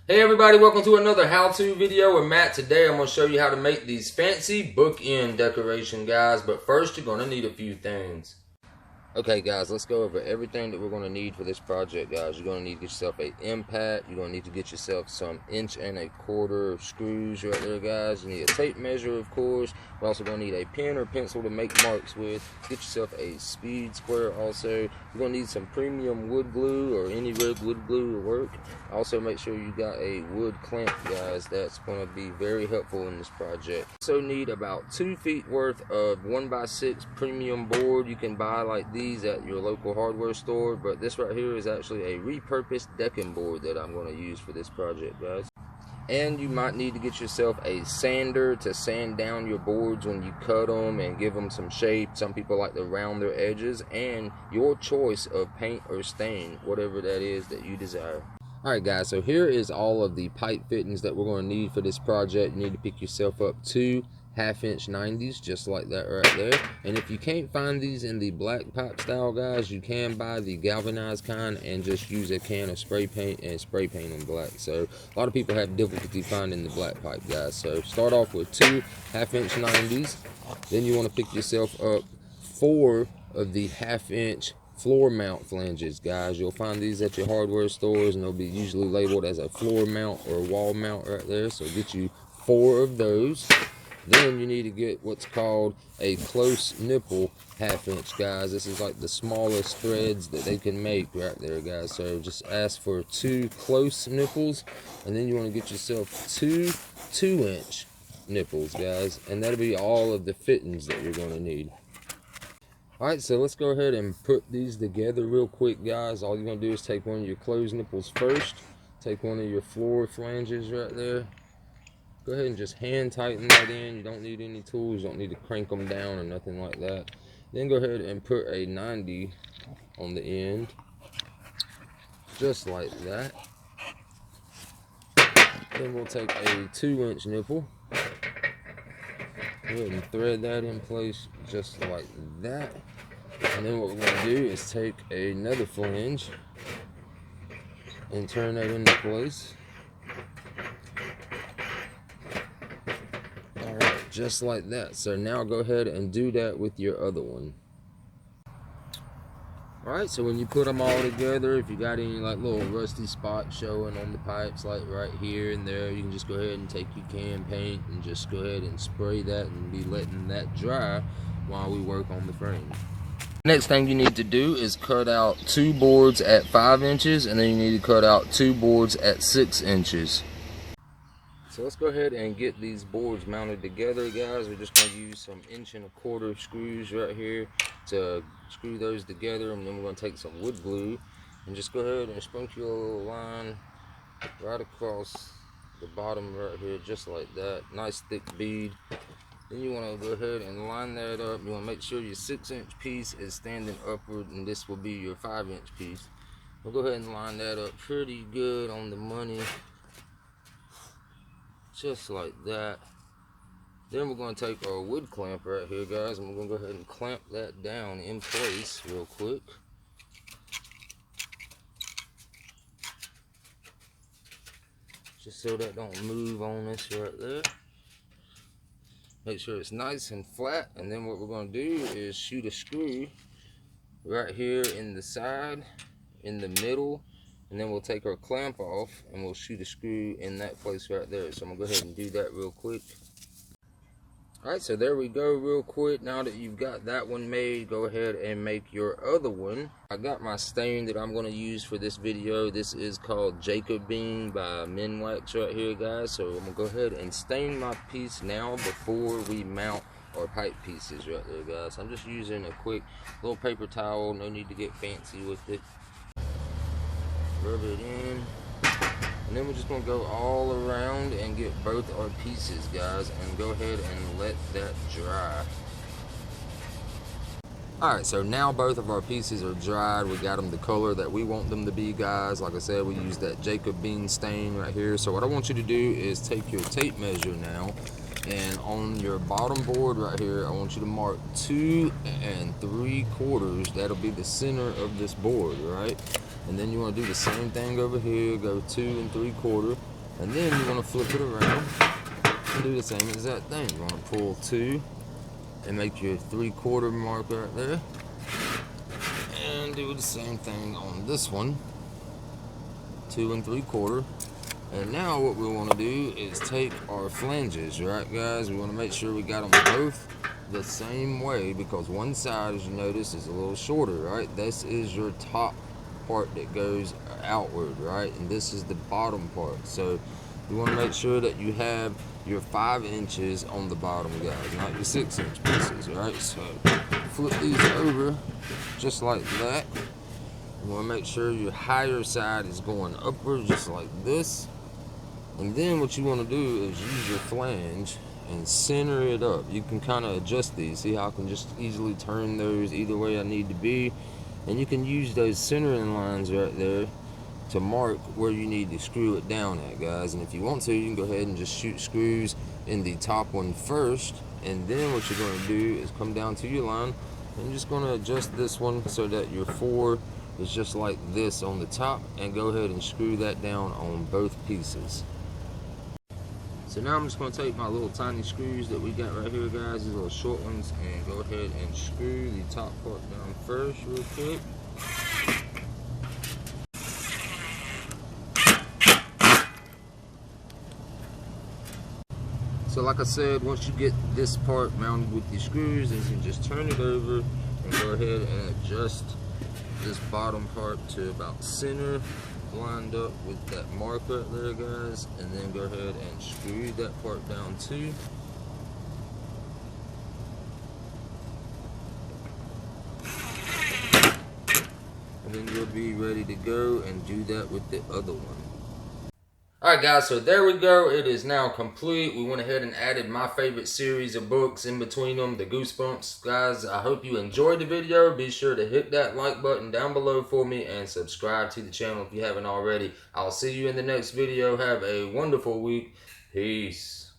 Hey everybody, welcome to another how-to video with Matt. Today I'm going to show you how to make these fancy bookend decoration, guys. But first you're going to need a few things. Okay guys, let's go over everything that we're going to need for this project, guys. You're going to need to get yourself a impact. You're going to need to get yourself some 1¼ inch screws right there, guys. You need a tape measure, of course. We're also going to need a pen or pencil to make marks with. Get yourself a speed square also. You're going to need some premium wood glue, or any red wood glue will work. Also make sure you got a wood clamp, guys. That's going to be very helpful in this project. Also need about 2 feet worth of 1x6 premium board. You can buy like these at your local hardware store, but this right here is actually a repurposed decking board that I'm going to use for this project, guys. And you might need to get yourself a sander to sand down your boards when you cut them and give them some shape. Some people like to round their edges, and your choice of paint or stain, whatever that is that you desire. Alright guys, so here is all of the pipe fittings that we're going to need for this project. You need to pick yourself up 2 1/2-inch 90s, just like that right there. And if you can't find these in the black pipe style, guys, you can buy the galvanized kind and just use a can of spray paint and spray paint them black. So a lot of people have difficulty finding the black pipe, guys. So start off with 2 1/2-inch 90s. Then you want to pick yourself up 4 of the 1/2-inch floor mount flanges, guys. You'll find these at your hardware stores, and they'll be usually labeled as a floor mount or wall mount right there. So get you 4 of those. Then you need to get what's called a close nipple 1/2-inch, guys. This is like the smallest threads that they can make right there, guys. So just ask for 2 close nipples, and then you want to get yourself 2 2-inch nipples, guys, and that'll be all of the fittings that you're going to need. Alright, so let's go ahead and put these together real quick, guys. All you're going to do is take one of your closed nipples first. Take one of your floor flanges right there. Go ahead and just hand tighten that in. You don't need any tools. You don't need to crank them down or nothing like that. Then go ahead and put a 90 on the end. Just like that. Then we'll take a 2-inch nipple. Go ahead and thread that in place just like that. And then what we're going to do is take another flange and turn that into place. Alright, just like that. So now go ahead and do that with your other one. Alright, so when you put them all together, if you got any like little rusty spots showing on the pipes, like right here and there, you can just go ahead and take your can paint and just go ahead and spray that and be letting that dry while we work on the frame. Next thing you need to do is cut out 2 boards at 5 inches, and then you need to cut out 2 boards at 6 inches. So let's go ahead and get these boards mounted together, guys. We're just going to use some 1¼ inch screws right here to screw those together, and then we're going to take some wood glue and just go ahead and sprinkle a little line right across the bottom right here, just like that. Nice thick bead. Then you want to go ahead and line that up. You want to make sure your 6-inch piece is standing upward, and this will be your 5-inch piece. We'll go ahead and line that up pretty good on the money. Just like that. Then we're going to take our wood clamp right here, guys, and we're going to go ahead and clamp that down in place real quick. Just so that don't move on us right there. Make sure it's nice and flat, and then what we're going to do is shoot a screw right here in the side, in the middle, and then we'll take our clamp off and we'll shoot a screw in that place right there. So I'm going to go ahead and do that real quick. Alright, so there we go real quick. Now that you've got that one made, go ahead and make your other one. I got my stain that I'm going to use for this video. This is called Jacob Bean by Minwax right here, guys. So I'm going to go ahead and stain my piece now before we mount our pipe pieces right there, guys. I'm just using a quick little paper towel. No need to get fancy with it. Rub it in. And then we're just going to go all around and get both our pieces, guys, and go ahead and let that dry. Alright, so now both of our pieces are dried. We got them the color that we want them to be, guys. Like I said, we use that Jacob Bean stain right here. So what I want you to do is take your tape measure now, and on your bottom board right here, I want you to mark 2 3/4. That'll be the center of this board, right? And then you want to do the same thing over here, go 2 3/4, and then you want to flip it around and do the same exact thing. You want to pull 2 and make your 3/4 mark right there, and do the same thing on this one, 2 3/4. And now what we want to do is take our flanges, right guys? We want to make sure we got them both the same way, because one side, as you notice, is a little shorter, right? This is your top part that goes outward, right? And this is the bottom part. So you want to make sure that you have your 5 inches on the bottom, guys, not your 6-inch pieces, right? So flip these over just like that. You want to make sure your higher side is going upward just like this. And then what you want to do is use your flange and center it up. You can kind of adjust these. See how I can just easily turn those either way I need to be. And you can use those centering lines right there to mark where you need to screw it down at, guys. And if you want to, you can go ahead and just shoot screws in the top one first. And then what you're going to do is come down to your line and you're just going to adjust this one so that your 4 is just like this on the top, and go ahead and screw that down on both pieces. So now I'm just going to take my little tiny screws that we got right here, guys, these little short ones, and go ahead and screw the top part down first real quick. So like I said, once you get this part mounted with these screws, then you can just turn it over and go ahead and adjust this bottom part to about center, lined up with that mark right there, guys, and then go ahead and screw that part down too. And then you'll be ready to go and do that with the other one. Alright guys, so there we go. It is now complete. We went ahead and added my favorite series of books in between them, the Goosebumps. Guys, I hope you enjoyed the video. Be sure to hit that like button down below for me and subscribe to the channel if you haven't already. I'll see you in the next video. Have a wonderful week. Peace.